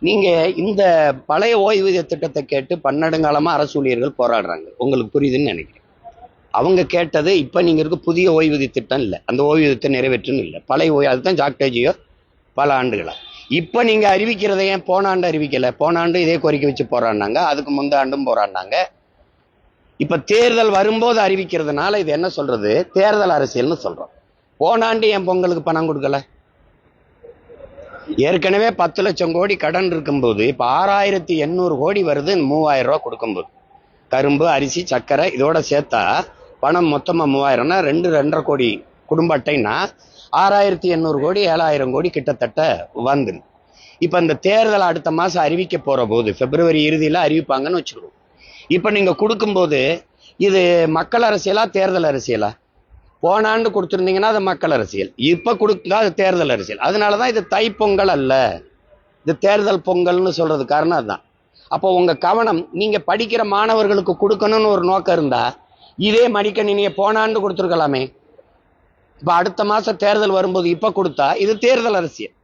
நீங்க இந்த பழைய ஓய்வூதிய திட்டத்தை கேட்டு பன்னெடுங்காலமா அரசு ஊழியர்கள் போராடுறாங்க. உங்களுக்கு புரியுதுன்னு நினைக்கிறேன். அவங்க கேட்டது இப்ப நீங்க இருக்க புதிய ஓய்வூதிய திட்டம் இல்லை, அந்த ஓய்வூதியத்தை நிறைவேற்றுன்னு இல்லை, பழைய ஓய்வு. அதுதான் ஜாக்டேஜியோ பல ஆண்டுகளா. இப்ப நீங்க அறிவிக்கிறத ஏன் போன ஆண்டு அறிவிக்கல? போன ஆண்டு இதே கோரிக்கை வச்சு போராடினாங்க, அதுக்கு முந்த ஆண்டும் போராடினாங்க. இப்ப தேர்தல் வரும்போது அறிவிக்கிறதுனால இது என்ன சொல்றது? தேர்தல் அரசியல்னு சொல்றோம். போன ஆண்டு என் பொங்கலுக்கு பணம் கொடுக்கல. ஏற்கனவே 10 லட்சம் கோடி கடன் இருக்கும்போது இப்ப 6800 கோடி வருது 3000 ரூபாய் கொடுக்கும்போது. கரும்பு, அரிசி, சர்க்கரை இதோட சேர்த்தா பணம் மொத்தமா 3000னா 2.5 கோடி குடும்ப அட்டைன்னா 6800 கோடி 7000 கோடி கிட்டத்தட்ட வந்துடும். இப்ப இந்த தேர்தல் அடுத்த மாசம் அறிவிக்க போற போது பிப்ரவரி இறுதியில அறிவிப்பாங்கன்னு வச்சுக்கிறோம். இப்ப நீங்க கொடுக்கும்போது இது மக்கள் அரசியலா தேர்தல் அரசியலா? போன ஆண்டு கொடுத்துருந்தீங்கன்னா அது மக்கள் அரசியல், இப்ப கொடுத்தா அது தேர்தல் அரசியல். அதனாலதான் இது தைப்பொங்கல் அல்ல, இது தேர்தல் பொங்கல்னு சொல்றது காரணம் அதுதான். அப்போ உங்க கவனம் நீங்க படிக்கிற மாணவர்களுக்கு கொடுக்கணும்னு ஒரு நோக்கம் இருந்தா இதே மடிக்கணினியை போன ஆண்டு கொடுத்துருக்கலாமே. இப்ப அடுத்த மாசம் தேர்தல் வரும்போது இப்ப கொடுத்தா இது தேர்தல் அரசியல்.